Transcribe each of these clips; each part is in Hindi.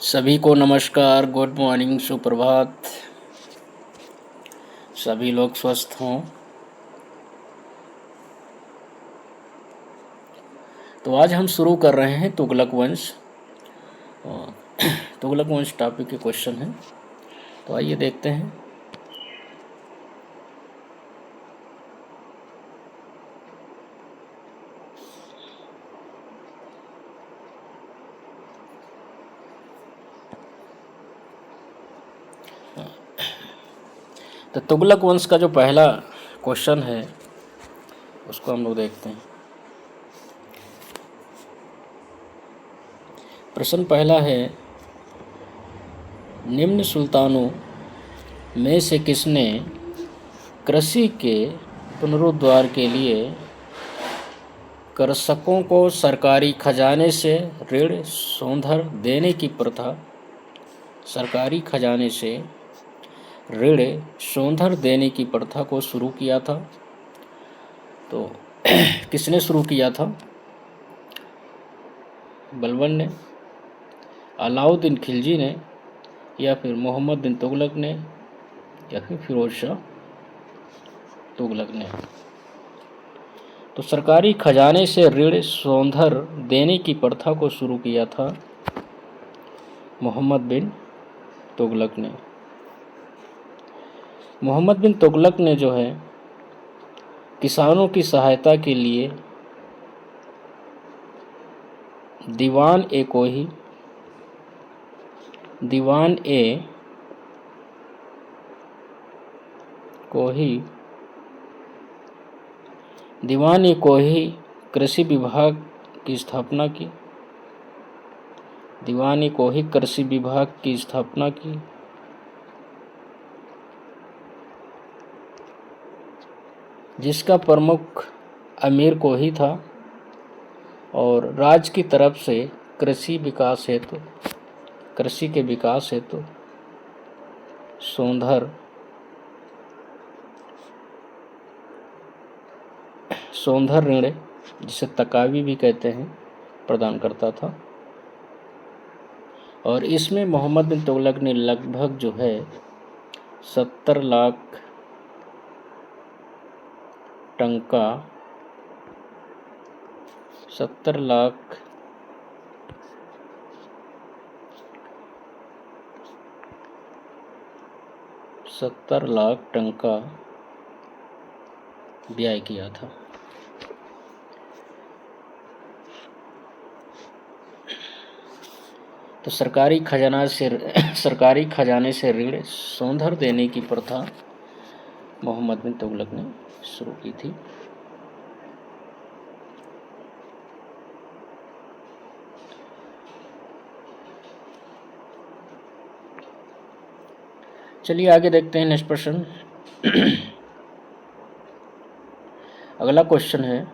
सभी को नमस्कार, गुड मॉर्निंग, सुप्रभात। सभी लोग स्वस्थ हों। तो आज हम शुरू कर रहे हैं तुगलक वंश। और तुगलक वंश टॉपिक के क्वेश्चन हैं, तो आइए देखते हैं। तो तुगलक वंश का जो पहला क्वेश्चन है उसको हम लोग देखते हैं। प्रश्न पहला है, निम्न सुल्तानों में से किसने कृषि के पुनरुद्धार के लिए कृषकों को सरकारी खजाने से ऋण सौंधर देने की प्रथा को शुरू किया था? तो किसने शुरू किया था? बलबन ने, अलाउद्दीन खिलजी ने, या फिर मोहम्मद बिन तुगलक ने, या फिर फिरोज शाह तुगलक ने? तो सरकारी खजाने से ऋण सौंधर देने की प्रथा को शुरू किया था मोहम्मद बिन तुगलक ने। मोहम्मद बिन तुगलक ने जो है किसानों की सहायता के लिए दीवान ए कोही कृषि विभाग की स्थापना की। जिसका प्रमुख अमीर कोही था, और राज्य की तरफ से कृषि के विकास हेतु सौंधर ऋण, जिसे तकावी भी कहते हैं, प्रदान करता था। और इसमें मोहम्मद बिन तुगलक ने लगभग जो है 70 लाख टंका व्यय किया था। तो सरकारी खजाने से ऋण सौंधर देने की प्रथा मोहम्मद बिन तुगलक ने शुरू की थी। चलिए आगे देखते हैं नेक्स्ट प्रश्न। अगला क्वेश्चन है,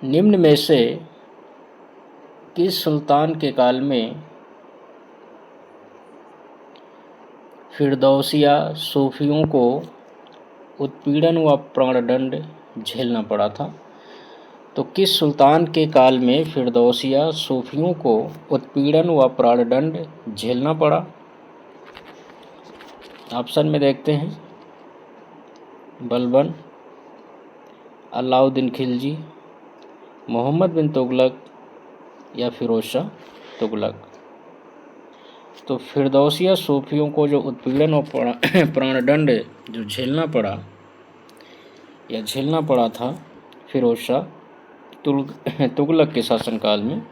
निम्न में से किस सुल्तान के काल में फिरदौसिया सूफियों को उत्पीड़न व प्राणदंड झेलना पड़ा था? तो किस सुल्तान के काल में फिरदौसिया सूफियों को उत्पीड़न व प्राणदंड झेलना पड़ा? ऑप्शन में देखते हैं, बलबन, अलाउद्दीन खिलजी, मोहम्मद बिन तुगलक, या फिरोज शाह तुगलक। तो फिरदौसिया सूफियों को जो उत्पीड़न और प्राणदंड जो झेलना पड़ा था फिरोज शाह तुगलक के शासनकाल में।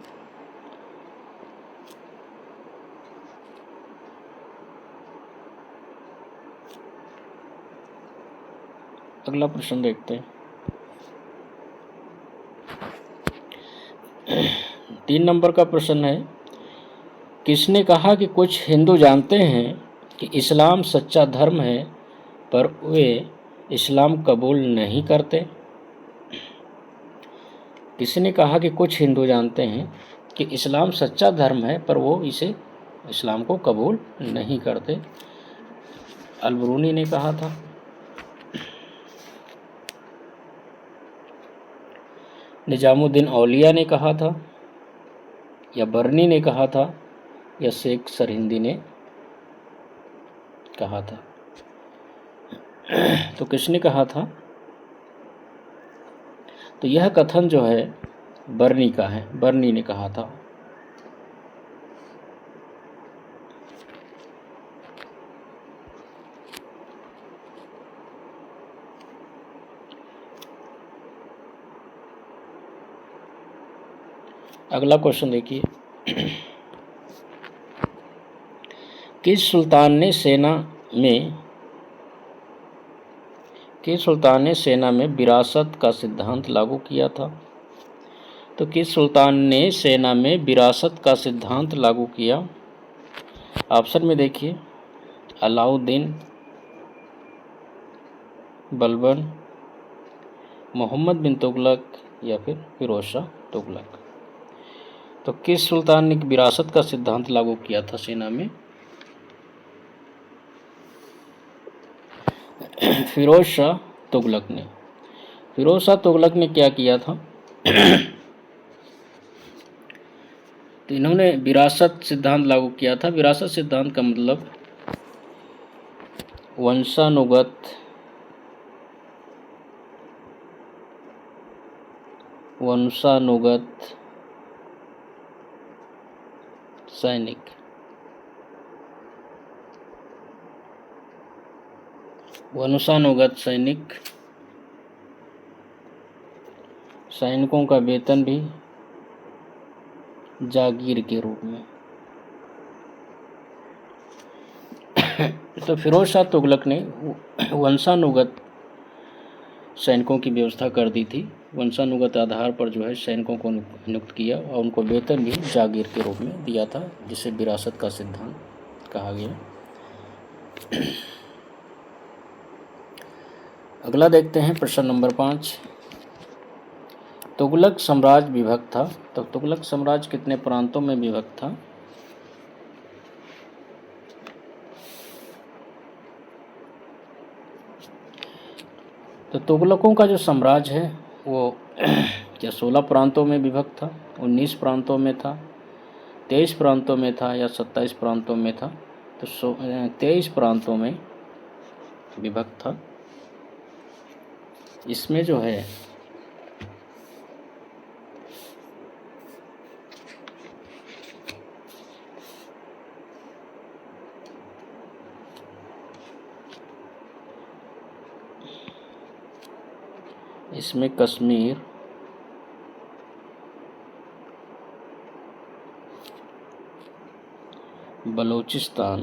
अगला प्रश्न देखते हैं। 3 नंबर का प्रश्न है, किसने कहा कि कुछ हिंदू जानते हैं कि इस्लाम सच्चा धर्म है पर वे इस्लाम कबूल नहीं करते? किसने कहा कि कुछ हिंदू जानते हैं कि इस्लाम सच्चा धर्म है पर वो इसे इस्लाम को कबूल नहीं करते। अल-बरूनी ने कहा था। निजामुद्दीन औलिया ने कहा था, या बरनी ने कहा था, या शेख सरहिंदी ने कहा था। तो किसने कहा था? तो यह कथन जो है बरनी का है, बरनी ने कहा था। अगला क्वेश्चन देखिए, किस सुल्तान ने सेना में विरासत का सिद्धांत लागू किया था? तो किस सुल्तान ने सेना में विरासत का सिद्धांत लागू किया? ऑप्शन में देखिए, अलाउद्दीन, बलबन, मोहम्मद बिन तुगलक, या फिर फिरोज शाह तुगलक। तो किस सुल्तान ने विरासत का सिद्धांत लागू किया था सेना में? फिरोज शाह तुगलक ने। फिरोज शाह तुगलक ने क्या किया था? तो इन्होंने विरासत सिद्धांत लागू किया था। विरासत सिद्धांत का मतलब वंशानुगत सैनिक। वंशानुगत सैनिकों का वेतन भी जागीर के रूप में। तो फिरोज शाह तुगलक ने वंशानुगत सैनिकों की व्यवस्था कर दी थी। वंशानुगत आधार पर जो है सैनिकों को नियुक्त किया और उनको वेतन भी जागीर के रूप में दिया था, जिसे विरासत का सिद्धांत कहा गया। अगला देखते हैं प्रश्न नंबर 5। तुगलक साम्राज्य विभक्त था। तो तुगलक साम्राज्य कितने प्रांतों में विभक्त था? तो तुगलकों का जो साम्राज्य है वो क्या 16 प्रांतों में विभक्त था, 19 प्रांतों में था, 23 प्रांतों में था, या 27 प्रांतों में था? तो 23 प्रांतों में विभक्त था। इसमें जो है कश्मीर, बलूचिस्तान,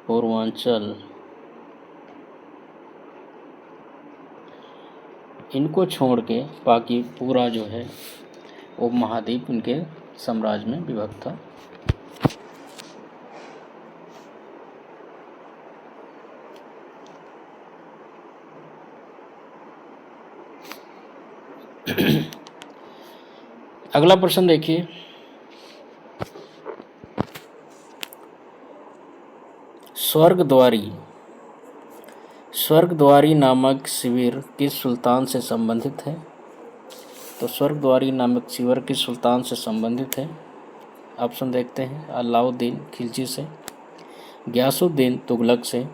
पूर्वांचल, इनको छोड़ के बाकी पूरा जो है वो महाद्वीप उनके साम्राज्य में विभक्त था। अगला प्रश्न देखिए, स्वर्गद्वारी नामक शिविर किस सुल्तान से संबंधित है? तो स्वर्गद्वारी नामक शिविर किस सुल्तान से संबंधित है? ऑप्शन देखते हैं, अलाउद्दीन खिलजी से, गयासुद्दीन तुगलक से,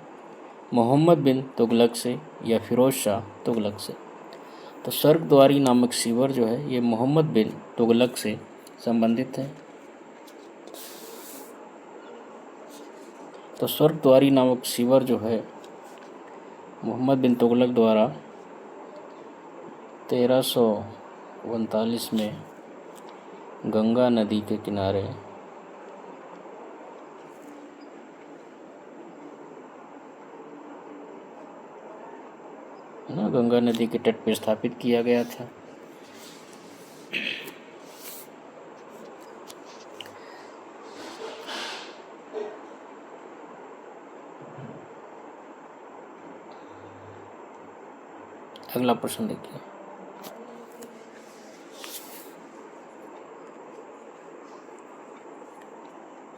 मोहम्मद बिन तुगलक से, या फिरोज शाह तुगलक से। तो स्वर्गद्वारी नामक शिविर जो है ये मोहम्मद बिन तुगलक से संबंधित है। तो स्वर्गद्वारी नामक शिविर जो है मोहम्मद बिन तुगलक द्वारा 1339 में गंगा नदी के किनारे गंगा नदी के तट पर स्थापित किया गया था। अगला प्रश्न देखिए,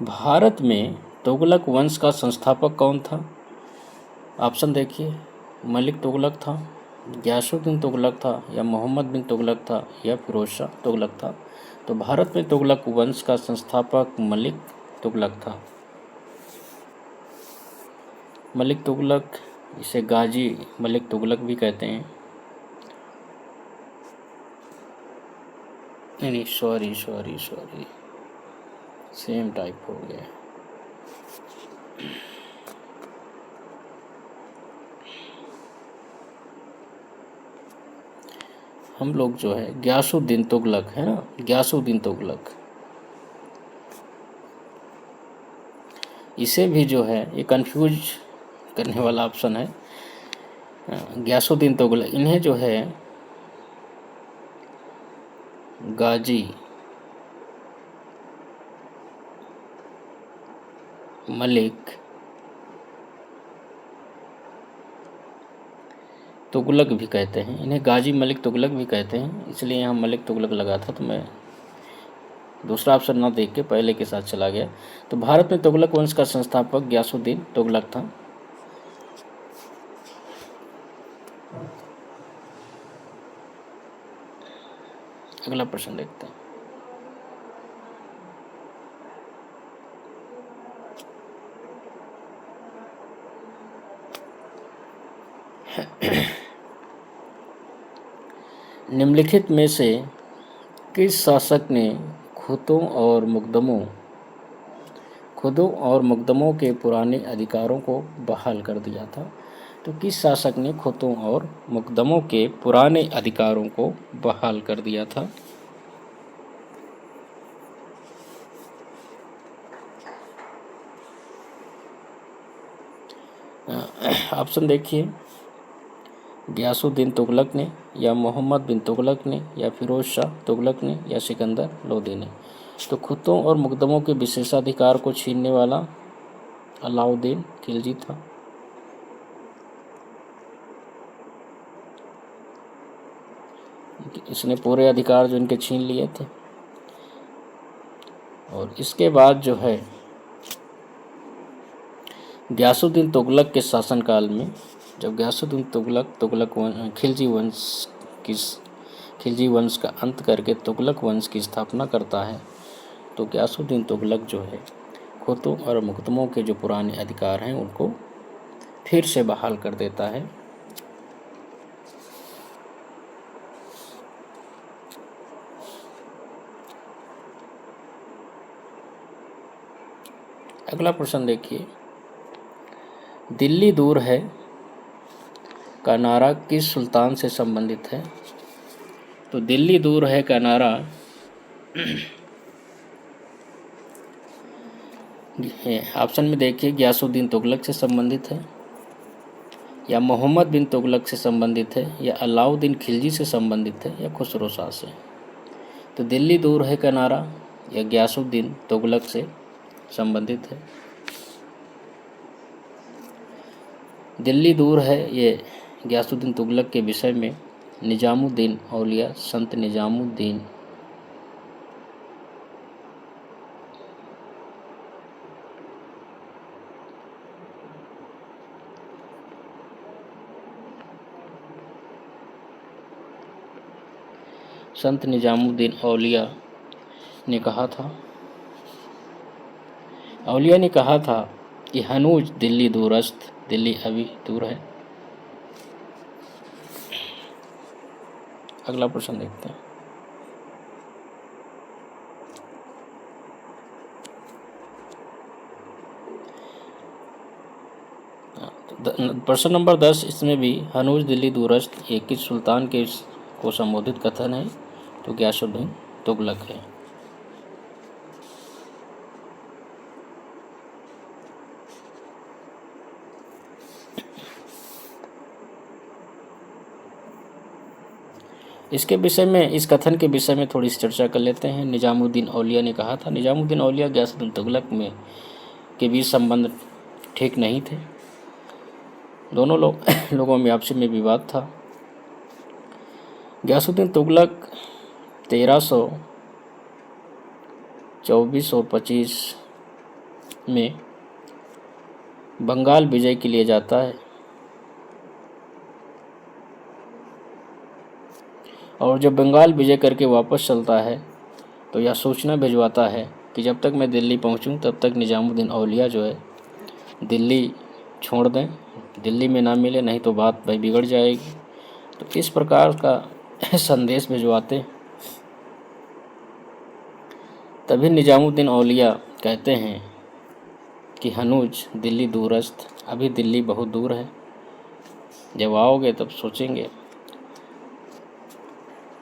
भारत में तुगलक वंश का संस्थापक कौन था? ऑप्शन देखिए, मलिक तुगलक था, गियासुद्दीन तुगलक था, या मोहम्मद बिन तुगलक था, या फिरोज शाह तुगलक था। तो भारत में तुगलक वंश का संस्थापक मलिक तुगलक था। मलिक तुगलक, इसे गाजी मलिक तुगलक भी कहते हैं। नहीं, सॉरी, सेम टाइप हो गया। हम लोग जो है गियासुद्दीन तुगलक है ना, गियासुद्दीन तुगलक, इसे भी जो है ये कंफ्यूज करने वाला ऑप्शन है। गियासुद्दीन तुगलक, इन्हें जो है गाजी मलिक तुगलक भी कहते हैं। इन्हें गाजी मलिक तुगलक भी कहते हैं, इसलिए यहाँ मलिक तुगलक लगा था, तो मैं दूसरा ऑप्शन ना देख के पहले के साथ चला गया। तो भारत में तुगलक वंश का संस्थापक गियासुद्दीन तुगलक था। अगला प्रश्न देखते हैं, निम्नलिखित में से किस शासक ने खुदों और मुकदमों के पुराने अधिकारों को बहाल कर दिया था? तो किस शासक ने खुदों और मुकदमों के पुराने अधिकारों को बहाल कर दिया था? ऑप्शन देखिए, गियासुद्दीन तुगलक ने, या मोहम्मद बिन तुगलक ने, या फिरोज शाह तुगलक ने, या सिकंदर लोदी ने। तो खुदों और मुकदमों के विशेषाधिकार को छीनने वाला अलाउद्दीन खिलजी था। इसने पूरे अधिकार जो इनके छीन लिए थे। और इसके बाद जो है गियासुद्दीन तुगलक के शासनकाल में, जब गियासुद्दीन तुगलक खिलजी वंश का अंत करके तुगलक वंश की स्थापना करता है, तो गियासुद्दीन तुगलक जो है खुदों और मुकदमों के जो पुराने अधिकार हैं उनको फिर से बहाल कर देता है। अगला प्रश्न देखिए, दिल्ली दूर है का नारा किस सुल्तान से संबंधित है? तो दिल्ली दूर है का नारा ऑप्शन में देखिए, गियासुद्दीन तुगलक से संबंधित है, या मोहम्मद बिन तुगलक से संबंधित है, या अलाउद्दीन खिलजी से संबंधित है, या खुसरो शाह से। तो दिल्ली दूर है का नारा या गियासुद्दीन तुगलक से संबंधित है। दिल्ली दूर है ये गियासुद्दीन तुगलक के विषय में निजामुद्दीन औलिया संत निजामुद्दीन औलिया ने कहा था। औलिया ने कहा था कि हनूज दिल्ली दूरस्त, दिल्ली अभी दूर है। अगला प्रश्न देखते हैं, प्रश्न नंबर 10, इसमें भी हनूज दिल्ली दूरस्त ये किस सुल्तान के को संबोधित कथन है? तो गियासुद्दीन तुगलक है। इसके विषय में, इस कथन के विषय में थोड़ी सी चर्चा कर लेते हैं। निजामुद्दीन औलिया ने कहा था। निजामुद्दीन औलिया गियासुद्दीन तुगलक में के बीच संबंध ठीक नहीं थे। दोनों लोगों में आपसी में विवाद था। गयासुद्दीन तुगलक 1324 और 25 में बंगाल विजय के लिए जाता है और जब बंगाल विजय करके वापस चलता है तो यह सूचना भिजवाता है कि जब तक मैं दिल्ली पहुंचूं तब तक निजामुद्दीन औलिया जो है दिल्ली छोड़ दें, दिल्ली में ना मिले, नहीं तो बात भाई बिगड़ जाएगी। तो इस प्रकार का संदेश भिजवाते। तभी निजामुद्दीन औलिया कहते हैं कि हनूज दिल्ली दूरस्थ, अभी दिल्ली बहुत दूर है, जब आओगे तब सोचेंगे।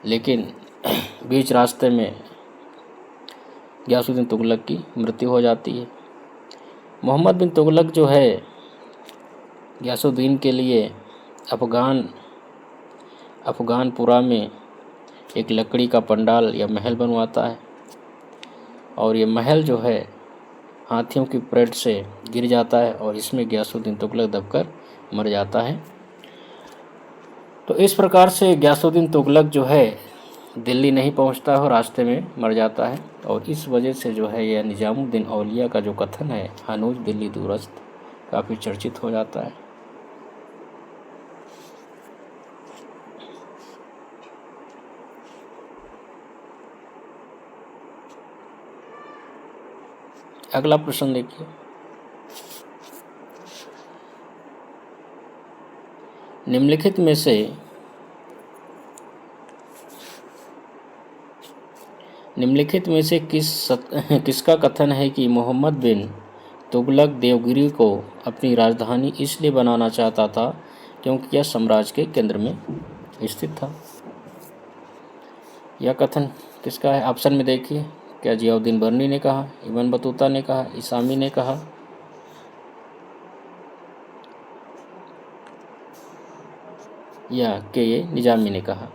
लेकिन बीच रास्ते में गयासुद्दीन तुगलक की मृत्यु हो जाती है। मोहम्मद बिन तुगलक जो है गयासुद्दीन के लिए अफगानपुरा में एक लकड़ी का पंडाल या महल बनवाता है और ये महल जो है हाथियों की परेड से गिर जाता है और इसमें गयासुद्दीन तुगलक दबकर मर जाता है। तो इस प्रकार से गयासुद्दीन तुगलक जो है दिल्ली नहीं पहुंचता और रास्ते में मर जाता है और इस वजह से जो है यह निजामुद्दीन औलिया का जो कथन है हनूज दिल्ली दूरस्थ काफ़ी चर्चित हो जाता है। अगला प्रश्न देखिए। निम्नलिखित में से किसका कथन है कि मोहम्मद बिन तुगलक देवगिरी को अपनी राजधानी इसलिए बनाना चाहता था क्योंकि यह साम्राज्य के केंद्र में स्थित था। यह कथन किसका है? ऑप्शन में देखिए। क्या जियाउद्दीन बर्नी ने कहा, इब्न बतूता ने कहा, इसामी ने कहा, या के ये निजामी ने कहा?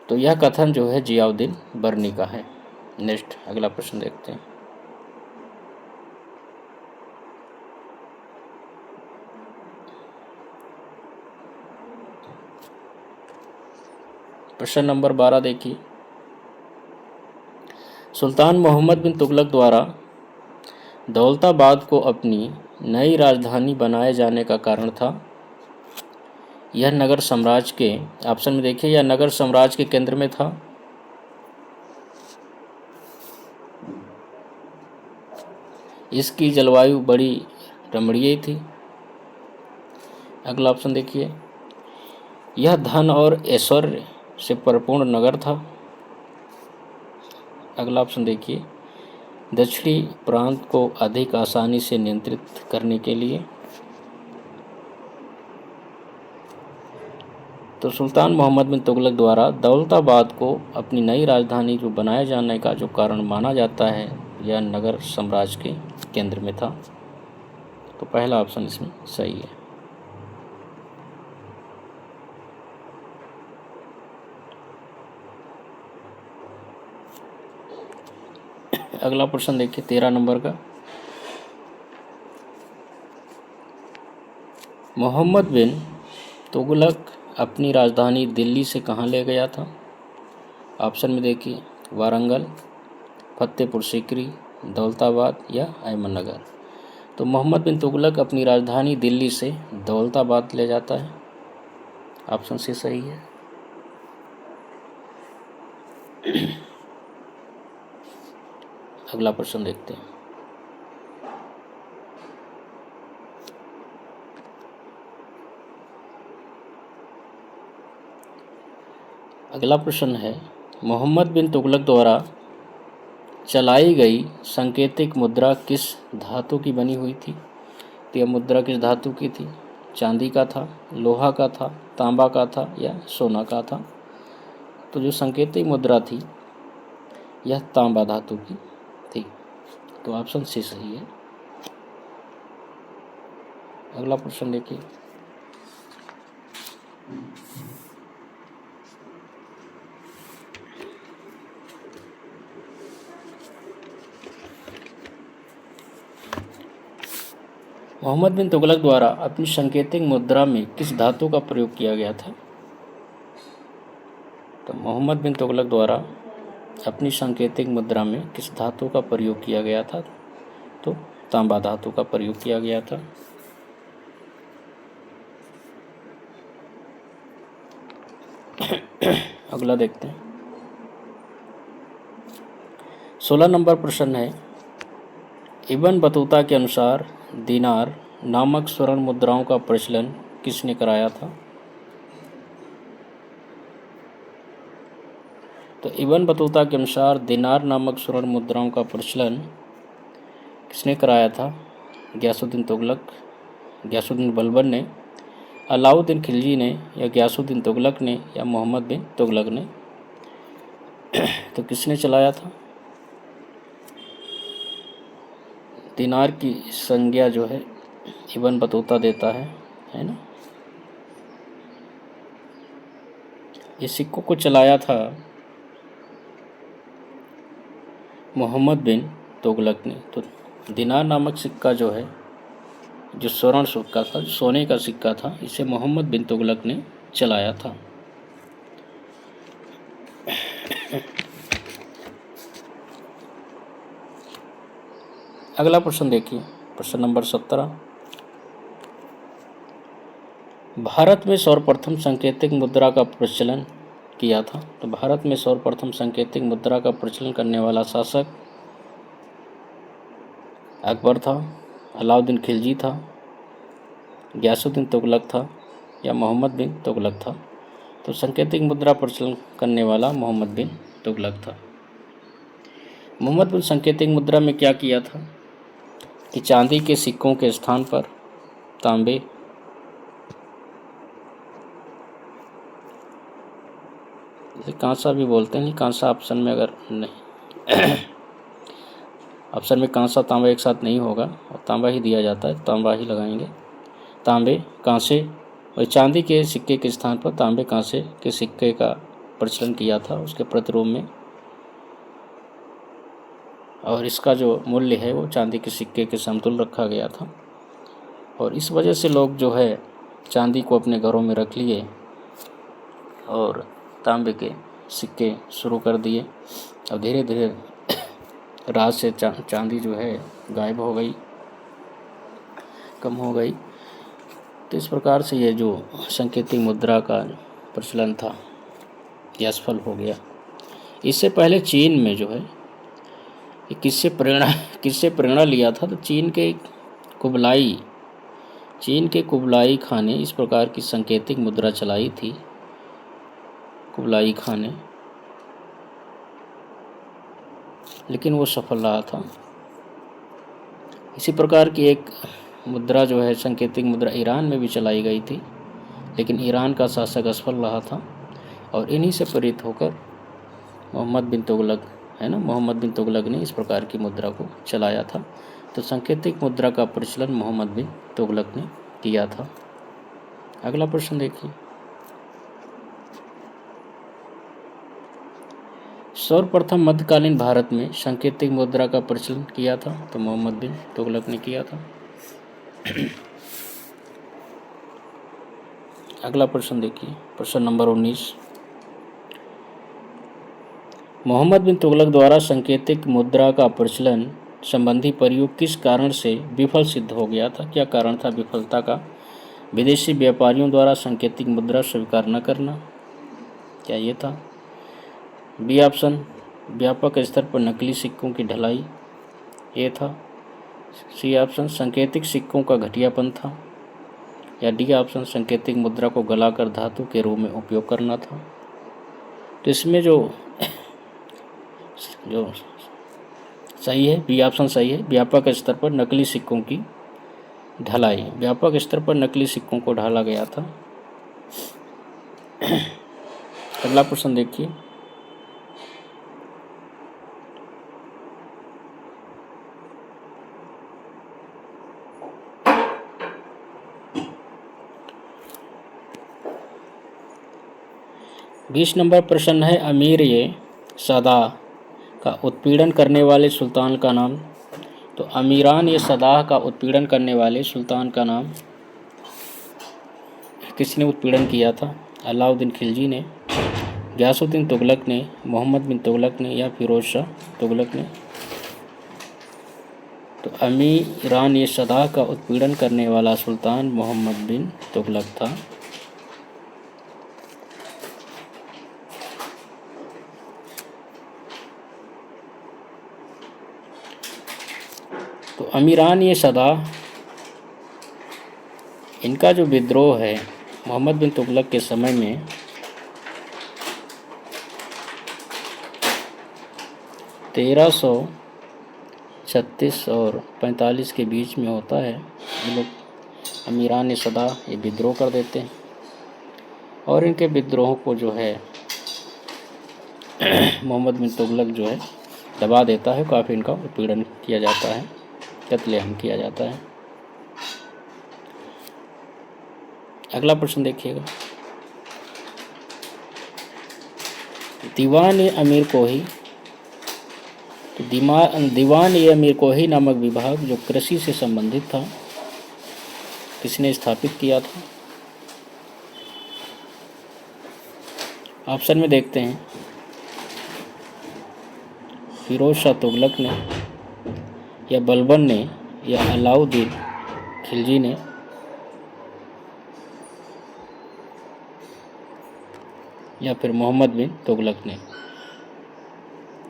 तो यह कथन जो है जियाउद्दीन बर्नी का है। नेक्स्ट अगला प्रश्न देखते हैं। प्रश्न नंबर 12 देखिए। सुल्तान मोहम्मद बिन तुगलक द्वारा दौलताबाद को अपनी नई राजधानी बनाए जाने का कारण था। यह नगर साम्राज्य के, ऑप्शन में देखिए, यह नगर साम्राज्य के केंद्र में था। इसकी जलवायु बड़ी रमणीय थी। अगला ऑप्शन देखिए। यह धन और ऐश्वर्य से परिपूर्ण नगर था। अगला ऑप्शन देखिए। दक्षिणी प्रांत को अधिक आसानी से नियंत्रित करने के लिए। तो सुल्तान मोहम्मद बिन तुगलक द्वारा दौलताबाद को अपनी नई राजधानी जो बनाए जाने का जो कारण माना जाता है यह नगर साम्राज्य के केंद्र में था। तो पहला ऑप्शन इसमें सही है। अगला प्रश्न देखिए 13 नंबर का। मोहम्मद बिन तुगलक अपनी राजधानी दिल्ली से कहाँ ले गया था? ऑप्शन में देखिए। वारंगल, फतेहपुर सीकरी, दौलताबाद या अहमदनगर। तो मोहम्मद बिन तुगलक अपनी राजधानी दिल्ली से दौलताबाद ले जाता है। ऑप्शन सी सही है। अगला प्रश्न देखते हैं। अगला प्रश्न है मोहम्मद बिन तुगलक द्वारा चलाई गई सांकेतिक मुद्रा किस धातु की बनी हुई थी? तो यह मुद्रा किस धातु की थी? चांदी का था, लोहा का था, तांबा का था या सोना का था? तो जो सांकेतिक मुद्रा थी यह तांबा धातु की थी। तो ऑप्शन सी सही है। अगला प्रश्न देखिए। मोहम्मद बिन तुगलक द्वारा अपनी सांकेतिक मुद्रा में किस धातु का प्रयोग किया गया था? तो मोहम्मद बिन तुगलक द्वारा अपनी सांकेतिक मुद्रा में किस धातु का प्रयोग किया गया था? तो तांबा धातु का प्रयोग किया गया था। अगला देखते हैं। 16 नंबर प्रश्न है, इब्न बतूता के अनुसार दीनार नामक स्वर्ण मुद्राओं का प्रचलन किसने कराया था? तो इब्न बतूता के अनुसार दीनार नामक स्वर्ण मुद्राओं का प्रचलन किसने कराया था? गयासुद्दीन तुगलक, गयासुद्दीन बलबन ने, अलाउद्दीन खिलजी ने, या गयासुद्दीन तुगलक ने, या मोहम्मद बिन तुगलक ने? तो किसने चलाया था? दीनार की संज्ञा जो है इब्न बतूता देता है ना। ये सिक्कों को चलाया था मोहम्मद बिन तुगलक ने। तो दीनार नामक सिक्का जो है, जो स्वर्ण सिक्का था, जो सोने का सिक्का था, इसे मोहम्मद बिन तुगलक ने चलाया था। अगला प्रश्न देखिए, प्रश्न नंबर 17। भारत में सर्वप्रथम सांकेतिक मुद्रा का प्रचलन किया था। तो भारत में सर्वप्रथम सांकेतिक मुद्रा का प्रचलन करने वाला शासक अकबर था, अलाउद्दीन खिलजी था, गयासुद्दीन तुगलक था, या मोहम्मद बिन तुगलक था? तो सांकेतिक मुद्रा प्रचलन करने वाला मोहम्मद बिन तुगलक था। मोहम्मद बिन सांकेतिक मुद्रा में क्या किया था कि चांदी के सिक्कों के स्थान पर तांबे, जैसे कांसा भी बोलते हैं, कांसा ऑप्शन में अगर नहीं ऑप्शन में कांसा तांबा एक साथ नहीं होगा और तांबा ही दिया जाता है, तांबा ही लगाएंगे। तांबे, कांसे और चांदी के सिक्के के स्थान पर तांबे कांसे के सिक्के का प्रचलन किया था उसके प्रतिरूप में, और इसका जो मूल्य है वो चांदी के सिक्के के समतुल्य रखा गया था। और इस वजह से लोग जो है चांदी को अपने घरों में रख लिए और तांबे के सिक्के शुरू कर दिए। और धीरे धीरे राज से चांदी जो है गायब हो गई, कम हो गई। तो इस प्रकार से ये जो सांकेतिक मुद्रा का प्रचलन था ये असफल हो गया। इससे पहले चीन में जो है ये किससे प्रेरणा लिया था? तो चीन के कुबलाई खान ने इस प्रकार की सांकेतिक मुद्रा चलाई थी। कुबलाई खान ने, लेकिन वो सफल रहा था। इसी प्रकार की एक मुद्रा जो है सांकेतिक मुद्रा ईरान में भी चलाई गई थी, लेकिन ईरान का शासक असफल रहा था। और इन्हीं से प्रेरित होकर मोहम्मद बिन तुगलक मोहम्मद बिन तुगलक ने इस प्रकार की मुद्रा को चलाया था। तो सांकेतिक मुद्रा का प्रचलन मोहम्मद बिन तुगलक ने किया था। अगला प्रश्न देखिए, सर्वप्रथम मध्यकालीन भारत में सांकेतिक मुद्रा का प्रचलन किया था। तो मोहम्मद बिन तुगलक ने किया था। अगला प्रश्न देखिए, प्रश्न नंबर 19। मोहम्मद बिन तुगलक द्वारा सांकेतिक मुद्रा का प्रचलन संबंधी प्रयोग किस कारण से विफल सिद्ध हो गया था? क्या कारण था विफलता का? विदेशी व्यापारियों द्वारा सांकेतिक मुद्रा स्वीकार न करना, क्या ये था? बी ऑप्शन, व्यापक स्तर पर नकली सिक्कों की ढलाई, ये था। सी ऑप्शन, सांकेतिक सिक्कों का घटियापन था, या डी ऑप्शन, सांकेतिक मुद्रा को गलाकर धातु के रूप में उपयोग करना था। तो इसमें जो सही है बी ऑप्शन सही है, व्यापक स्तर पर नकली सिक्कों की ढलाई। व्यापक स्तर पर नकली सिक्कों को ढाला गया था। अगला प्रश्न देखिए, बीस नंबर प्रश्न है, अमीर ये सदाह का उत्पीड़न करने वाले सुल्तान का नाम। तो अमीरान ये सदाह का उत्पीड़न करने वाले सुल्तान का नाम किसने उत्पीड़न किया था? अलाउद्दीन खिलजी ने, गयासुद्दीन तुगलक ने, मोहम्मद बिन तुगलक ने या फिरोज शाह तुगलक ने? तो अमीरान ये सदा का उत्पीड़न करने वाला सुल्तान मोहम्मद बिन तुगलक था। तो अमीरान ये सदा, इनका जो विद्रोह है मोहम्मद बिन तुगलक के समय में 1336 और 45 के बीच में होता है। ये लोग अमीरान ये सदा ये विद्रोह कर देते हैं और इनके विद्रोह को जो है मोहम्मद बिन तुगलक जो है दबा देता है। काफ़ी इनका उत्पीड़न किया जाता है, कत्लेआम किया जाता है। अगला प्रश्न देखिएगा, दीवान ए अमीर कोही। तो दीवान ए अमीर कोही नामक विभाग जो कृषि से संबंधित था, किसने स्थापित किया था? ऑप्शन में देखते हैं, फिरोज शाह तुगलक ने या बलबन ने या अलाउद्दीन खिलजी ने? या फिर मोहम्मद बिन तुगलक ने?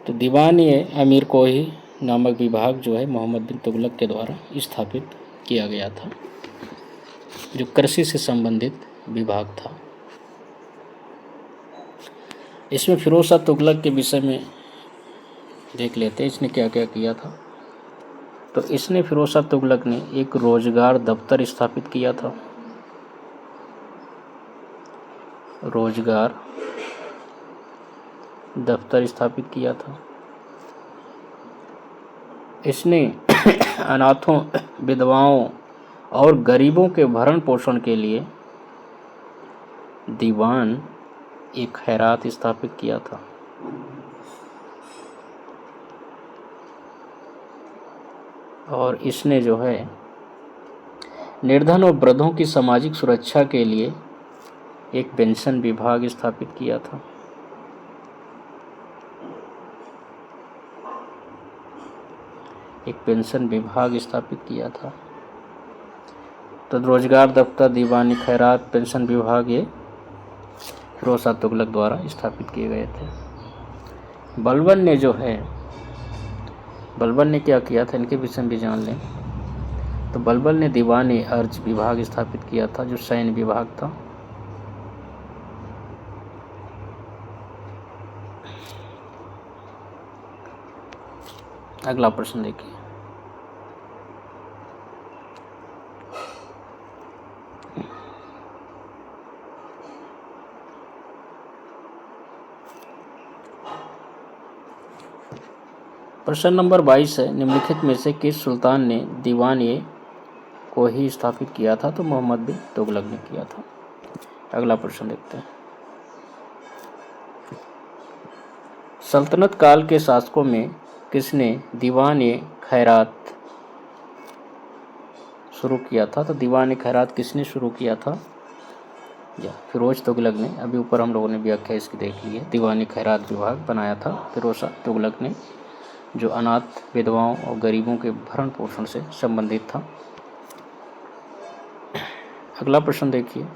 तो दीवान ए अमीर कोही नामक विभाग जो है मोहम्मद बिन तुगलक के द्वारा स्थापित किया गया था, जो कृषि से संबंधित विभाग था। इसमें फिरोज शाह तुगलक के विषय में देख लेते हैं, इसने क्या क्या किया था। तो इसने, फिरोज शाह तुगलक ने एक रोजगार दफ्तर स्थापित किया था। रोजगार दफ्तर स्थापित किया था। इसने अनाथों, विधवाओं और गरीबों के भरण पोषण के लिए दीवान एक खैरात स्थापित किया था। और इसने जो है निर्धन और वृद्धों की सामाजिक सुरक्षा के लिए एक पेंशन विभाग स्थापित किया था। एक पेंशन विभाग स्थापित किया था। तो रोजगार दफ्तर, दीवानी खैरात, पेंशन विभाग ये फिरोज शाह तुगलक द्वारा स्थापित किए गए थे। बलबन ने जो है, बलबन ने क्या किया था, इनके विषय में भी जान लें। तो बलबन ने दीवानी अर्ज विभाग स्थापित किया था, जो सैन्य विभाग था। अगला प्रश्न देखिए, प्रश्न नंबर 22 है, निम्नलिखित में से किस सुल्तान ने दीवान ए कोही स्थापित किया था? तो मोहम्मद बिन तुगलक ने किया था। अगला प्रश्न देखते हैं, सल्तनत काल के शासकों में किसने दीवान ए खैरात शुरू किया था? तो दीवान ए खैरात किसने शुरू किया था? या फिरोज तुगलक ने। अभी ऊपर हम लोगों ने व्याख्या इसकी देख ली है। दीवान ए खैरात विभाग बनाया था फिरोज शाह तुगलक ने, जो अनाथ, विधवाओं और गरीबों के भरण पोषण से संबंधित था। अगला प्रश्न देखिए,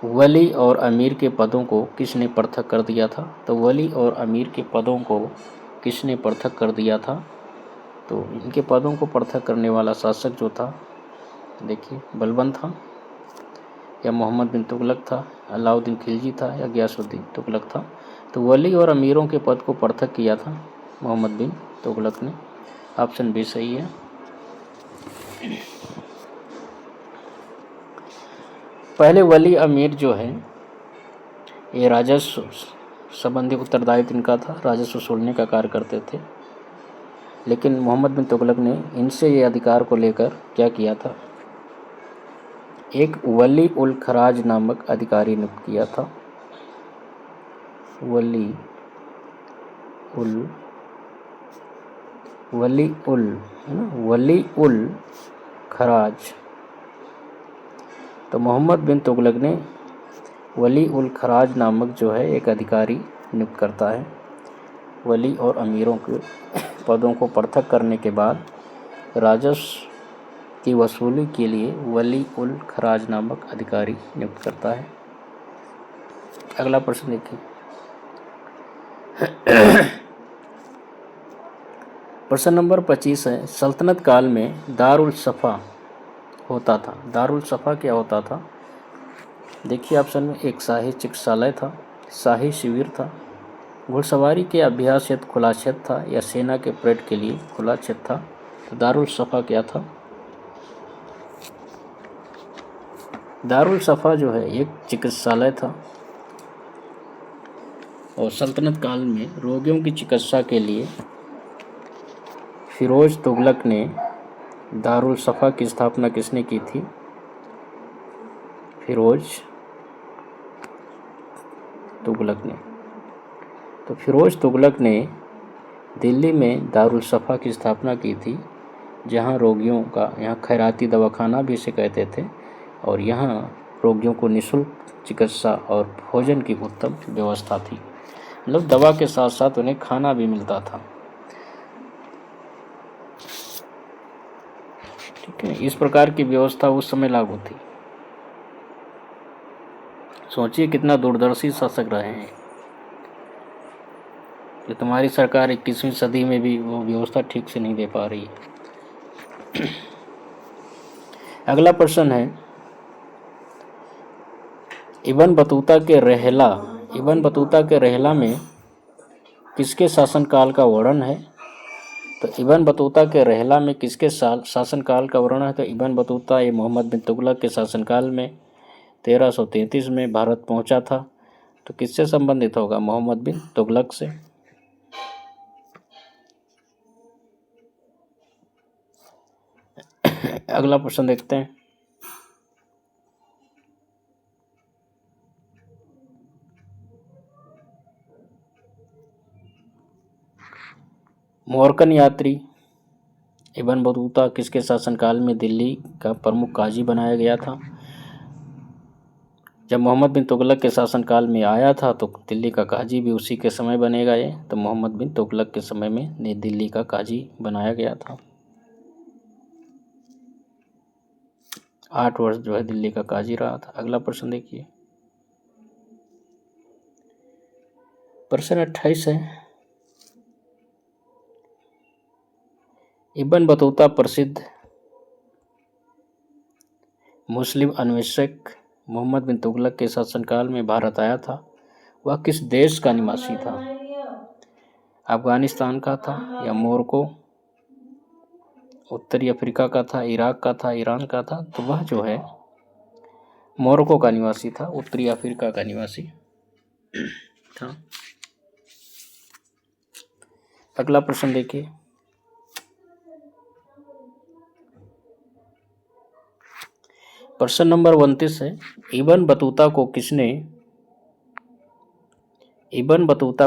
वली और अमीर के पदों को किसने पृथक कर दिया था? तो वली और अमीर के पदों को किसने पृथक कर दिया था? तो इनके पदों को पृथक करने वाला शासक जो था, देखिए, बलबन था या मोहम्मद बिन तुगलक था, अलाउद्दीन खिलजी था या गयासुद्दीन तुगलक था? तो वली और अमीरों के पद को पृथक किया था मोहम्मद बिन तुगलक ने। ऑप्शन बी सही है। पहले वली अमीर जो है ये राजस्व संबंधी उत्तरदायित्व इनका था, राजस्व वसूलने का कार्य करते थे। लेकिन मोहम्मद बिन तुगलक ने इनसे ये अधिकार को लेकर क्या किया था, एक वली उल खराज नामक अधिकारी नियुक्त किया था। वली उल खराज। तो मोहम्मद बिन तुगलक ने वली उल खराज नामक जो है एक अधिकारी नियुक्त करता है। वली और अमीरों के पदों को पृथक करने के बाद राजस्व की वसूली के लिए वली उल खराज नामक अधिकारी नियुक्त करता है। अगला प्रश्न देखिए। प्रश्न नंबर 25 है, सल्तनत काल में दारुल सफ़ा होता था। दारुल सफ़ा क्या होता था? देखिए ऑप्शन में, एक शाही चिकित्सालय था, शाही शिविर था, घुड़सवारी के अभ्यास हेतु खुला क्षेत्र था, या सेना के परेड के लिए खुला क्षेत्र था। तो दारुल सफ़ा क्या था? दारुल सफ़ा जो है एक चिकित्सालय था और सल्तनत काल में रोगियों की चिकित्सा के लिए फिरोज तुगलक ने दारुल सफ़ा की स्थापना किसने की थी? फिरोज तुगलक ने। तो फिरोज तुगलक ने दिल्ली में दारुल सफ़ा की स्थापना की थी, जहां रोगियों का, यहाँ खैराती दवाखाना भी इसे कहते थे, और यहाँ रोगियों को निःशुल्क चिकित्सा और भोजन की उत्तम व्यवस्था थी। मतलब दवा के साथ साथ उन्हें खाना भी मिलता था। ठीक है, इस प्रकार की व्यवस्था उस समय लागू थी। सोचिए कितना दूरदर्शी शासक रहे हैं कि तुम्हारी सरकार 21वीं सदी में भी वो व्यवस्था ठीक से नहीं दे पा रही है। अगला प्रश्न है, इब्न बतूता के रहला में किसके शासनकाल का वर्णन है? तो इब्न बतूता के रहला में किसके शासनकाल का वर्णन है? तो इब्न बतूता ये मोहम्मद बिन तुगलक के शासनकाल में 1333 में भारत पहुंचा था। तो किससे संबंधित होगा? मोहम्मद बिन तुगलक से। अगला प्रश्न देखते हैं। मोरकन यात्री इब्न बतूता किसके शासनकाल में दिल्ली का प्रमुख काजी बनाया गया था? जब मोहम्मद बिन तुगलक के शासनकाल में आया था तो दिल्ली का काजी भी उसी के समय बनेगा। ये तो मोहम्मद बिन तुगलक के समय में दिल्ली का काजी बनाया गया था। 8 वर्ष जो है दिल्ली का काजी रहा था। अगला प्रश्न देखिए। प्रश्न 28 है, इब्न बतूता प्रसिद्ध मुस्लिम अन्वेषक मोहम्मद बिन तुगलक के शासनकाल में भारत आया था। वह किस देश का निवासी था? अफगानिस्तान का था, या मोरक्को, उत्तरी अफ्रीका का था, इराक का था, ईरान का था? तो वह जो है मोरक्को का निवासी था, उत्तरी अफ्रीका का निवासी था। अगला प्रश्न देखिए। प्रश्न नंबर 29 है, इब्न बतूता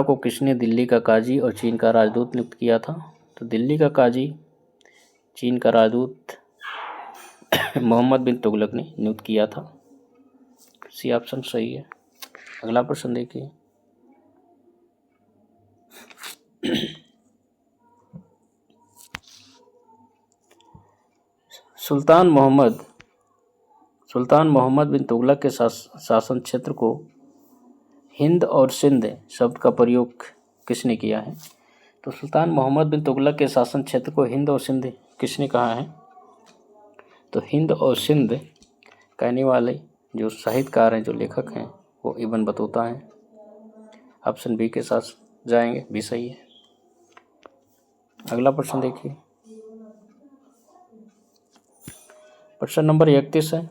को किसने दिल्ली का काजी और चीन का राजदूत नियुक्त किया था? तो दिल्ली का काजी, चीन का राजदूत मोहम्मद बिन तुगलक ने नियुक्त किया था। सी ऑप्शन सही है। अगला प्रश्न देखिए। सुल्तान मोहम्मद बिन तुगलक के शासन क्षेत्र को हिंद और सिंध शब्द का प्रयोग किसने किया है? तो सुल्तान मोहम्मद बिन तुगलक के शासन क्षेत्र को हिंद और सिंध किसने कहा है? तो हिंद और सिंध कहने वाले जो साहित्यकार हैं, जो लेखक हैं, वो इब्न बतूता हैं। ऑप्शन बी के साथ जाएंगे, भी सही है। अगला प्रश्न देखिए। प्रश्न नंबर 31 है,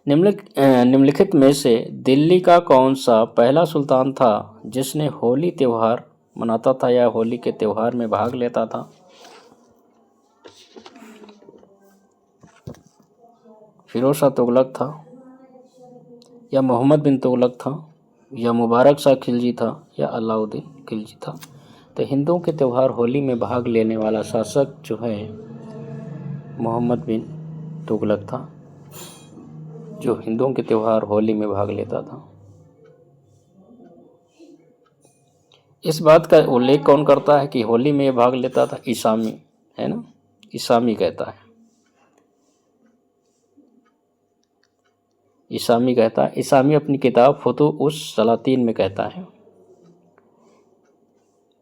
निम्नलिखित में से दिल्ली का कौन सा पहला सुल्तान था जिसने होली त्यौहार मनाता था या होली के त्यौहार में भाग लेता था? फिरोज शाह तुगलक था, या मोहम्मद बिन तुगलक था, या मुबारक शाह खिलजी था, या अलाउद्दीन खिलजी था? तो हिंदुओं के त्यौहार होली में भाग लेने वाला शासक जो है मोहम्मद बिन तुगलक था। जो हिंदुओं के त्यौहार होली में भाग लेता था। इस बात का उल्लेख कौन करता है कि होली में भाग लेता था? ईसामी, है ना, ईसामी कहता है। ईसामी कहता है। ईसामी अपनी किताब फुतूह सलातीन में कहता है,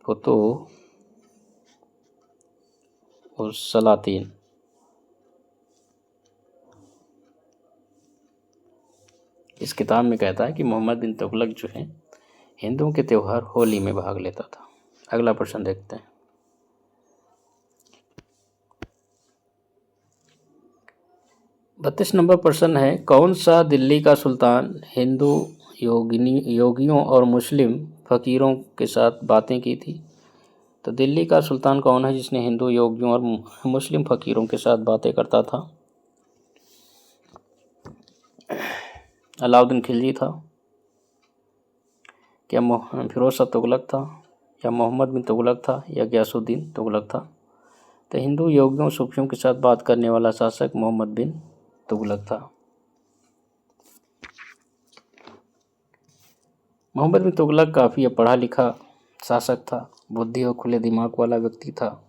फुतूह सलातीन, इस किताब में कहता है कि मोहम्मद बिन तुगलक जो है हिंदुओं के त्यौहार होली में भाग लेता था। अगला प्रश्न देखते हैं। 32 नंबर प्रश्न है, कौन सा दिल्ली का सुल्तान हिंदू योगियों और मुस्लिम फ़कीरों के साथ बातें की थी? तो दिल्ली का सुल्तान कौन है जिसने हिंदू योगियों और मुस्लिम फ़कीरों के साथ बातें करता था? अलाउद्दीन खिलजी था, क्या फिरोज शाह तुगलक था, या मोहम्मद बिन तुगलक था, या गयासुद्दीन तुगलक था? तो हिंदू योगियों सूफियों के साथ बात करने वाला शासक मोहम्मद बिन तुगलक था। मोहम्मद बिन तुगलक काफ़ी पढ़ा लिखा शासक था, बुद्धि और खुले दिमाग वाला व्यक्ति था।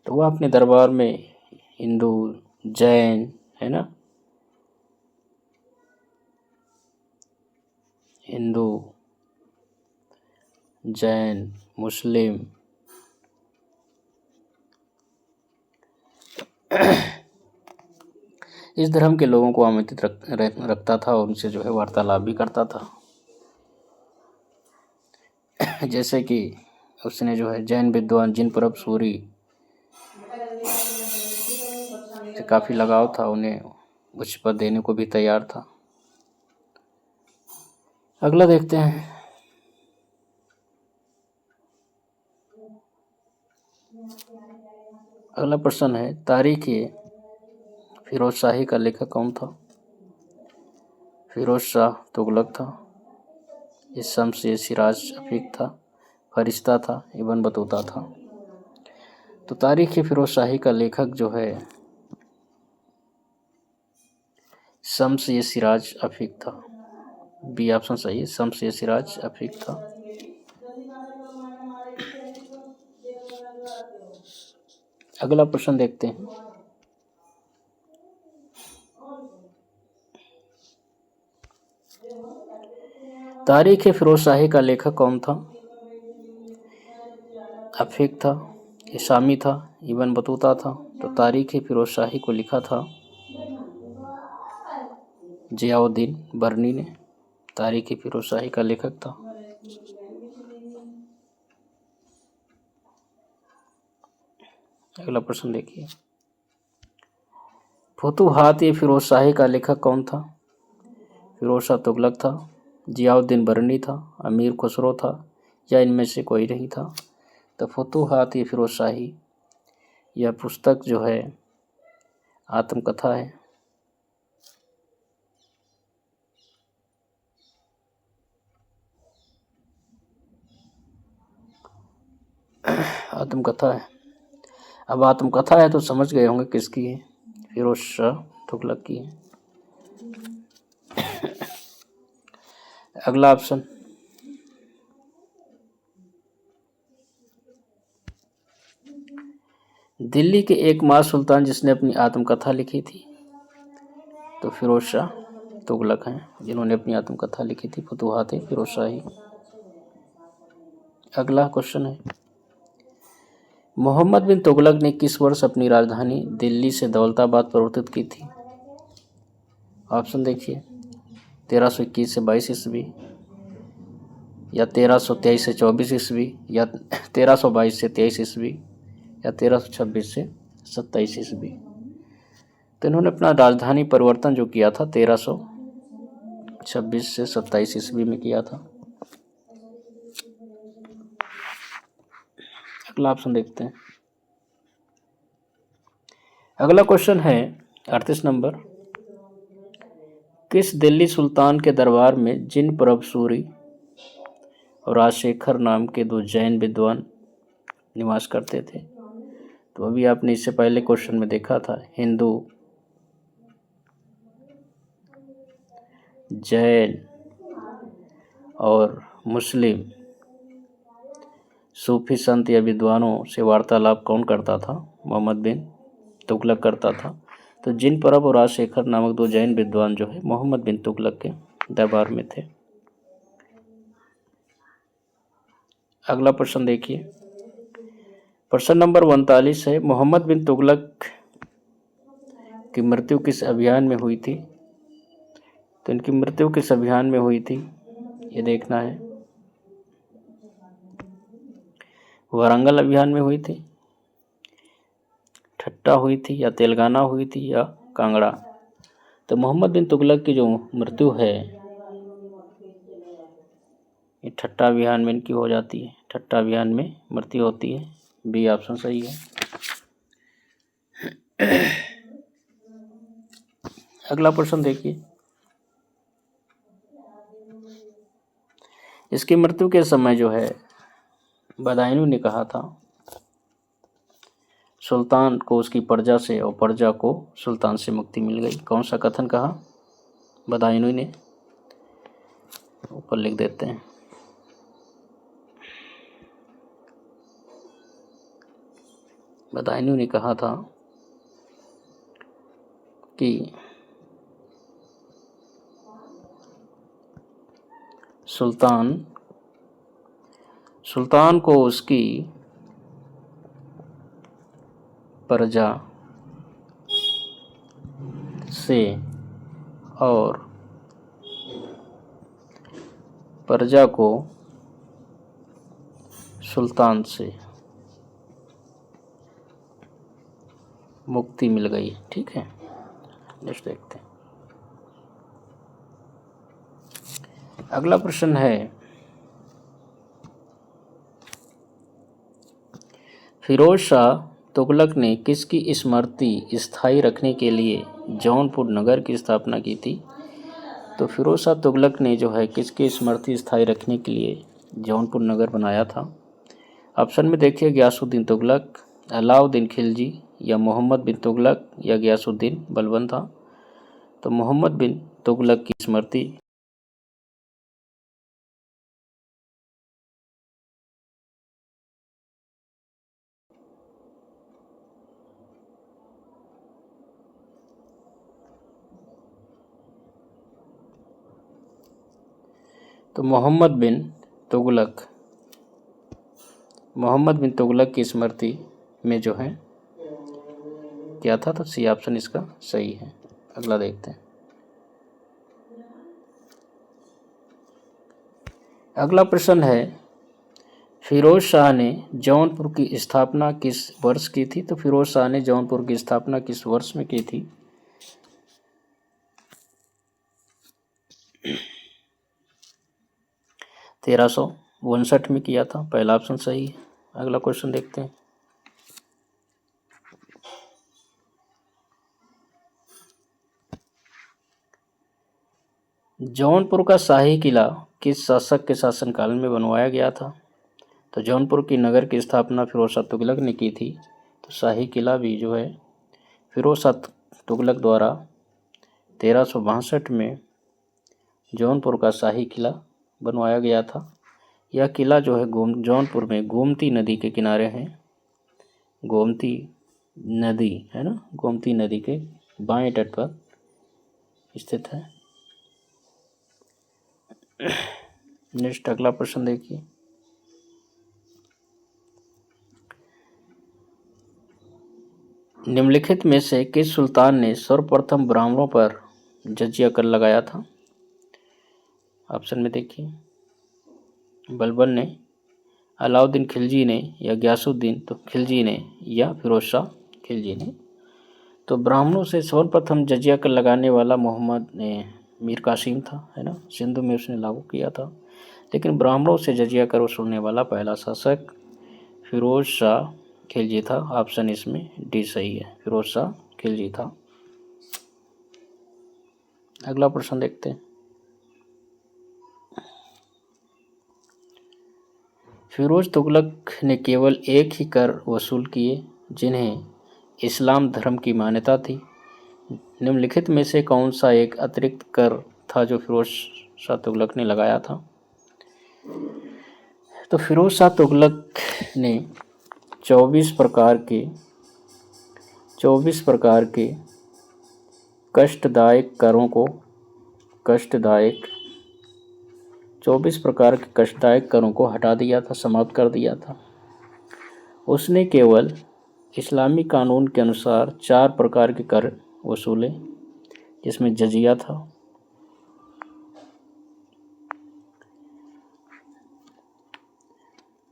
तो वह अपने दरबार में हिंदू, जैन, है ना, हिंदू, जैन, मुस्लिम, इस धर्म के लोगों को आमंत्रित रखता था और उनसे जो है वार्तालाप भी करता था। जैसे कि उसने जो है जैन विद्वान जिन परब सूरी से काफ़ी लगाव था, उन्हें उच्च पद देने को भी तैयार था। अगला देखते हैं। अगला प्रश्न है, तारीख फिरोज शाही का लेखक कौन था? फिरोज शाह तुगलक था, शम्स ए सिराज अफीक था, फरिश्ता था, इब्न बतूता था। तो तारीख फिरोज शाही का लेखक जो है शम्स ए सिराज अफीक था। बी ऑप्शन सही है, शम्स ए सिराज अफीक था। अगला प्रश्न देखते हैं। तारीख फिरोज शाही का लेखक कौन था? अफीक था, इसामी था, इब्न बतूता था। तो तारीख फिरोज शाही को लिखा था जियाउद्दीन बरनी ने। तारीख फिरोज शाही का लेखक था। अगला प्रश्न देखिए, फुतूहात फिरोज शाही का लेखक कौन था? फिरोज शाह तुगलक था, जियाउद्दीन बरनी था, अमीर खुसरो था, या इनमें से कोई नहीं था? तो फुतूहात फिरोज शाही यह पुस्तक जो है आत्मकथा है। आत्मकथा है। अब आत्मकथा है तो समझ गए होंगे किसकी है, फिरोज शाह तुगलक की है। अगला ऑप्शन, दिल्ली के एकमात्र सुल्तान जिसने अपनी आत्मकथा लिखी थी? तो फिरोज शाह तुगलक हैं जिन्होंने अपनी आत्मकथा लिखी थी, फुतूहात फिरोज शाही। अगला क्वेश्चन है, मोहम्मद बिन तुगलक ने किस वर्ष अपनी राजधानी दिल्ली से दौलताबाद परिवर्तित की थी? ऑप्शन देखिए, 1321 से 22 ईस्वी, या 1323 से 24 ईस्वी, या 1322 से 23 ईस्वी, या 1326 से 27 ईस्वी। तो इन्होंने अपना राजधानी परिवर्तन जो किया था 1326 से 27 ईस्वी में किया था। अगला ऑप्शन देखते हैं। अगला क्वेश्चन है 38 नंबर, किस दिल्ली सुल्तान के दरबार में जिन परब सूरी और राजशेखर नाम के दो जैन विद्वान निवास करते थे? तो अभी आपने इससे पहले क्वेश्चन में देखा था, हिंदू, जैन और मुस्लिम सूफी संत या विद्वानों से वार्तालाप कौन करता था? मोहम्मद बिन तुगलक करता था। तो जिन परब और राजशेखर नामक 2 जैन विद्वान जो है मोहम्मद बिन तुगलक के दरबार में थे। अगला प्रश्न देखिए, प्रश्न नंबर 39 है, मोहम्मद बिन तुगलक की मृत्यु किस अभियान में हुई थी? तो इनकी मृत्यु किस अभियान में हुई थी ये देखना है। वारंगल अभियान में हुई थी, ठट्टा हुई थी, या तेलंगाना हुई थी, या कांगड़ा? तो मोहम्मद बिन तुगलक की जो मृत्यु है ये ठट्टा अभियान में इनकी हो जाती है, ठट्टा अभियान में मृत्यु होती है। बी ऑप्शन सही है। अगला प्रश्न देखिए, इसकी मृत्यु के समय जो है बदायूं ने कहा था सुल्तान को उसकी प्रजा से और प्रजा को सुल्तान से मुक्ति मिल गई। कौन सा कथन कहा बदायूं ने? ऊपर लिख देते हैं। बदायूं ने कहा था कि सुल्तान को उसकी प्रजा से और प्रजा को सुल्तान से मुक्ति मिल गई। ठीक है, नेक्स्ट देखते हैं। अगला प्रश्न है, फिरोज शाह तुगलक ने किसकी स्मृति स्थायी रखने के लिए जौनपुर नगर की स्थापना की थी? तो फिरोज शाह तुगलक ने जो है किसकी स्मृति स्थायी रखने के लिए जौनपुर नगर बनाया था? ऑप्शन में देखिए, गयासुद्दीन तुगलक, अलाउद्दीन खिलजी, या मोहम्मद बिन तुगलक, या गयासुद्दीन बलबन था। तो मोहम्मद बिन तुगलक की स्मृति तो मोहम्मद बिन तुगलक की स्मृति में जो है क्या था? तो सी ऑप्शन इसका सही है। अगला देखते हैं। अगला प्रश्न है, फिरोज शाह ने जौनपुर की स्थापना किस वर्ष की थी? तो फिरोज शाह ने जौनपुर की स्थापना किस वर्ष में की थी? 1359 में किया था। पहला ऑप्शन सही है। अगला क्वेश्चन देखते हैं। जौनपुर का शाही किला किस शासक के शासनकाल में बनवाया गया था? तो जौनपुर की नगर की स्थापना फिरोज शाह तुगलक ने की थी। तो शाही किला भी जो है फिरोज शाह तुगलक द्वारा 1362 में जौनपुर का शाही किला बनवाया गया था। यह किला जो है जौनपुर में गोमती नदी के किनारे है। गोमती नदी है ना, गोमती नदी के बाएं तट पर स्थित है। नेक्स्ट अगला प्रश्न देखिए, निम्नलिखित में से किस सुल्तान ने सर्वप्रथम ब्राह्मणों पर जजिया कर लगाया था? ऑप्शन में देखिए, बलबन ने, अलाउद्दीन खिलजी ने, या गयासुद्दीन तो खिलजी ने, या फिरोज शाह खिलजी ने। तो ब्राह्मणों से सर्वप्रथम जजिया कर लगाने वाला मोहम्मद मीर कासिम था, है ना, सिंधु में उसने लागू किया था। लेकिन ब्राह्मणों से जजिया कर वसूलने वाला पहला शासक फिरोज शाह खिलजी था। ऑप्शन इसमें डी सही है, फिरोज शाह खिलजी था। अगला प्रश्न देखते हैं। फिरोज तुगलक ने केवल एक ही कर वसूल किए जिन्हें इस्लाम धर्म की मान्यता थी। निम्नलिखित में से कौन सा एक अतिरिक्त कर था जो फिरोज शाह तुगलक ने लगाया था? तो फिरोज शाह तुगलक ने 24 प्रकार के कष्टदायक करों को 24 प्रकार के कष्टदायक करों को हटा दिया था, समाप्त कर दिया था। उसने केवल इस्लामी कानून के अनुसार 4 प्रकार के कर वसूले, जिसमें जजिया था,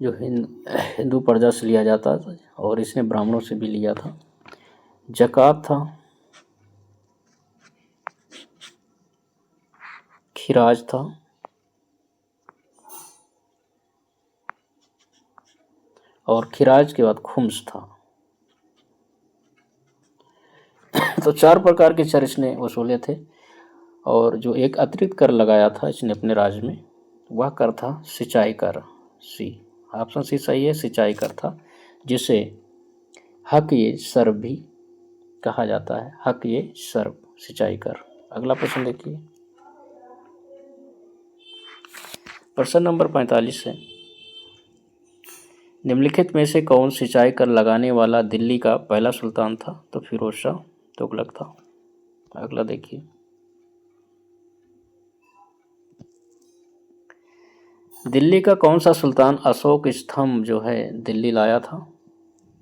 जो हिंदू प्रजा से लिया जाता था, और इसने ब्राह्मणों से भी लिया था। ज़कात था, खिराज था, और खिराज के बाद खुम्स था। तो 4 प्रकार के कर इसने वसूले थे, और जो एक अतिरिक्त कर लगाया था इसने अपने राज्य में, वह कर था सिंचाई कर। सी, ऑप्शन सी सही है, सिंचाई कर था, जिसे हक ये सर्व भी कहा जाता है। हक ये सर्व, सिंचाई कर। अगला प्रश्न देखिए, प्रश्न नंबर 45 है, निम्नलिखित में से कौन सिंचाई कर लगाने वाला दिल्ली का पहला सुल्तान था? तो फिरोज शाह तुगलक था। अगला देखिए, दिल्ली का कौन सा सुल्तान अशोक स्तंभ जो है दिल्ली लाया था?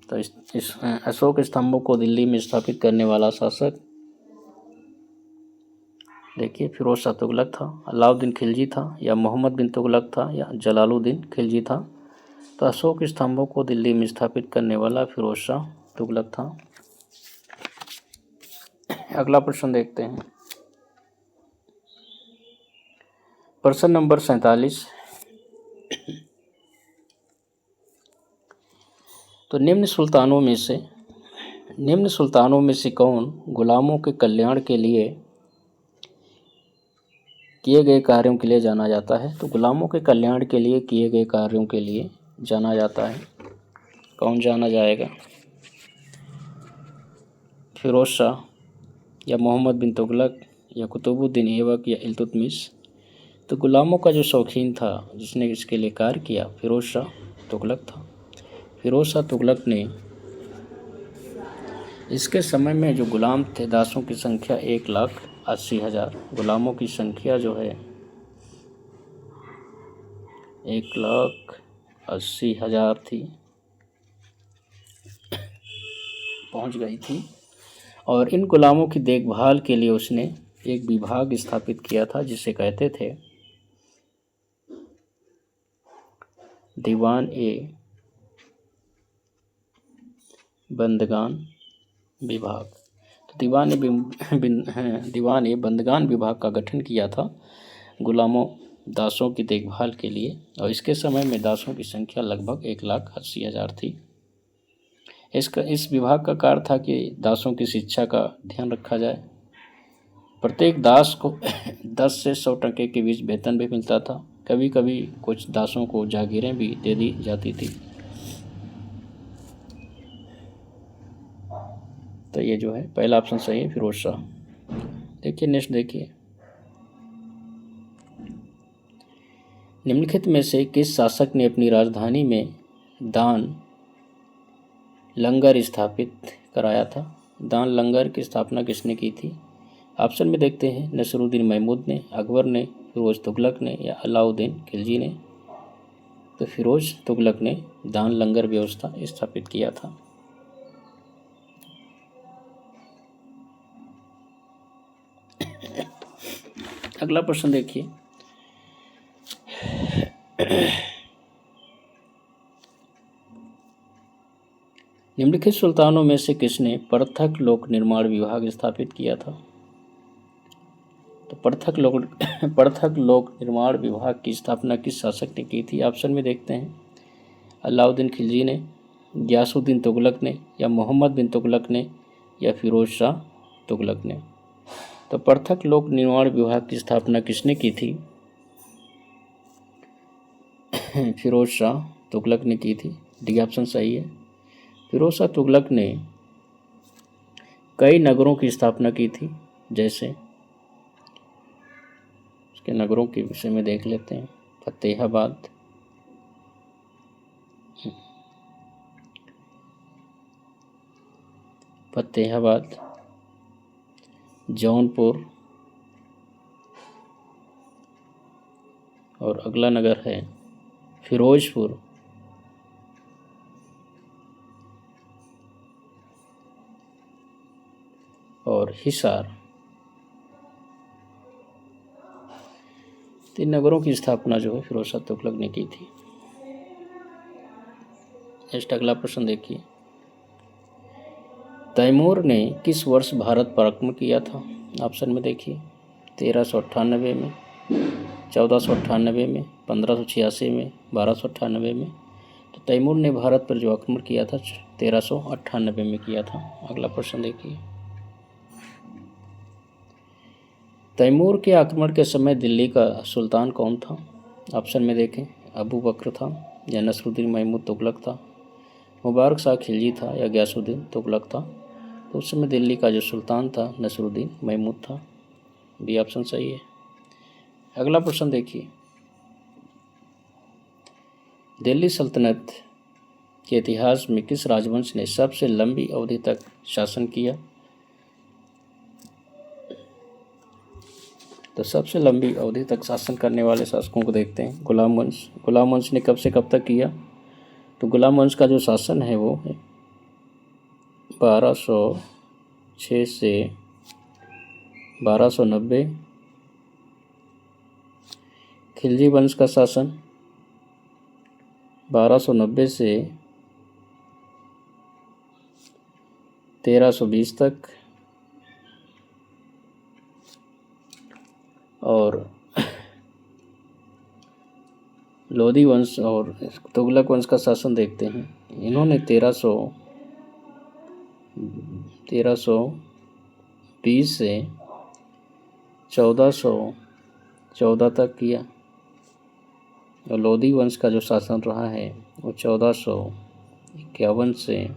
तो इस अशोक स्तंभों को दिल्ली में स्थापित करने वाला शासक देखिए फिरोज शाह तुगलक था, अलाउद्दीन खिलजी था, या मोहम्मद बिन तुगलक था, या जलालुद्दीन खिलजी था। तो अशोक स्तंभों को दिल्ली में स्थापित करने वाला फिरोज शाह तुगलक था। अगला प्रश्न देखते हैं, प्रश्न नंबर 47, तो निम्न सुल्तानों में से कौन गुलामों के कल्याण के लिए किए गए कार्यों के लिए जाना जाता है? तो गुलामों के कल्याण के लिए किए गए कार्यों के लिए जाना जाता है, कौन जाना जाएगा? फिरोज शाह, या मोहम्मद बिन तुगलक, या कुतुबुद्दीन ऐबक, या इल्तुतमिश। तो गुलामों का जो शौकीन था जिसने इसके लिए कार्य किया, फिरोज शाह तुगलक था। फिरोज शाह तुगलक ने इसके समय में जो गुलाम थे, दासों की संख्या 1,80,000, गुलामों की संख्या जो है 1,80,000 थी, पहुंच गई थी। और इन गुलामों की देखभाल के लिए उसने एक विभाग स्थापित किया था जिसे कहते थे दीवान ए बंदगान विभाग। तो दीवान ए बंदगान विभाग का गठन किया था गुलामों दासों की देखभाल के लिए, और इसके समय में दासों की संख्या लगभग 1,80,000 थी। इस विभाग का कार्य था कि दासों की शिक्षा का ध्यान रखा जाए। प्रत्येक दास को 10 से 100 टके के बीच वेतन भी मिलता था। कभी कभी कुछ दासों को जागीरें भी दे दी जाती थी। तो ये जो है पहला ऑप्शन सही है, फिरोज शाह। देखिए नेक्स्ट देखिए, निम्नलिखित में से किस शासक ने अपनी राजधानी में दान लंगर स्थापित कराया था? दान लंगर की स्थापना किसने की थी? ऑप्शन में देखते हैं, नसरुद्दीन महमूद ने, अकबर ने, फिरोज तुगलक ने, या अलाउद्दीन खिलजी ने। तो फिरोज तुगलक ने दान लंगर व्यवस्था स्थापित किया था। अगला प्रश्न देखिए, निम्नलिखित सुल्तानों में से किसने पृथक लोक निर्माण विभाग स्थापित किया था? तो पृथक लोक निर्माण विभाग की स्थापना किस शासक ने की थी? ऑप्शन में देखते हैं, अलाउद्दीन खिलजी ने, गियासुद्दीन तुगलक ने, या मोहम्मद बिन तुगलक ने, या फिरोज शाह तुगलक ने। तो पृथक लोक निर्माण विभाग की स्थापना किसने की थी? फिरोज शाह तुगलक ने की थी। डी ऑप्शन सही है। फिरोज शाह तुगलक ने कई नगरों की स्थापना की थी, जैसे उसके नगरों के विषय में देख लेते हैं। फतेहाबाद, जौनपुर, और अगला नगर है फिरोजपुर, और हिसार। 3 नगरों की स्थापना जो है फिरोज शाह तुगलक ने की थी। नेक्स्ट अगला प्रश्न देखिए, तैमूर ने किस वर्ष भारत पर आक्रमण किया था? ऑप्शन में देखिए, 1398 में, 1498 में, 1586 में, 1298 में। तो तैमूर ने भारत पर जो आक्रमण किया था 1398 में किया था। अगला प्रश्न देखिए, तैमूर के आक्रमण के समय दिल्ली का सुल्तान कौन था? ऑप्शन में देखें, अबू बकर था या नसरुद्दीन महमूद तुगलक था, मुबारक शाह खिलजी था या गयासुद्दीन तुगलक था। तो उस समय दिल्ली का जो सुल्तान था नसरुद्दीन महमूद था। बी ऑप्शन सही है। अगला प्रश्न देखिए, दिल्ली सल्तनत के इतिहास में किस राजवंश ने सबसे लंबी अवधि तक शासन किया? तो सबसे लंबी अवधि तक शासन करने वाले शासकों को देखते हैं। गुलाम वंश। गुलाम वंश ने कब से कब तक किया? तो गुलाम वंश का जो शासन है वो है 1206 से 1290। खिलजी वंश का शासन 1290 से 1320 तक, और लोधी वंश और तुगलक वंश का शासन देखते हैं। इन्होंने 1320 से 1414 तक किया, और लोधी वंश का जो शासन रहा है वो 1451 से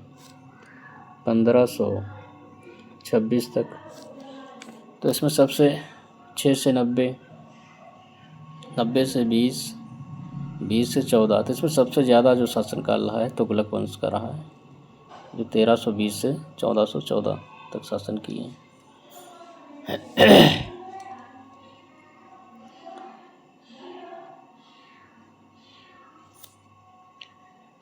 1526 तक। तो इसमें सबसे 6 से 90, 90 से 20, 20 से 14, तो इसमें सबसे ज़्यादा जो शासनकाल रहा है तुगलक वंश का रहा है, जो 1320 से 1414 तक शासन किए।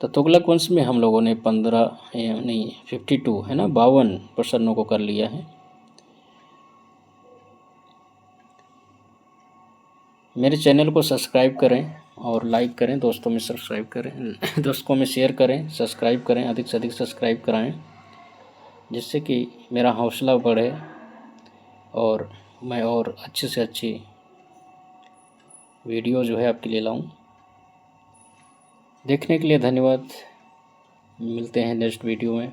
तो तुगलक वंश में हम लोगों ने 52 है ना, 52 प्रश्नों को कर लिया है। मेरे चैनल को सब्सक्राइब करें और लाइक करें, दोस्तों में सब्सक्राइब करें, दोस्तों में शेयर करें, सब्सक्राइब करें, अधिक से अधिक सब्सक्राइब कराएं, जिससे कि मेरा हौसला बढ़े और मैं और अच्छी से अच्छी वीडियो जो है आपके लिए लाऊं। देखने के लिए धन्यवाद। मिलते हैं नेक्स्ट वीडियो में।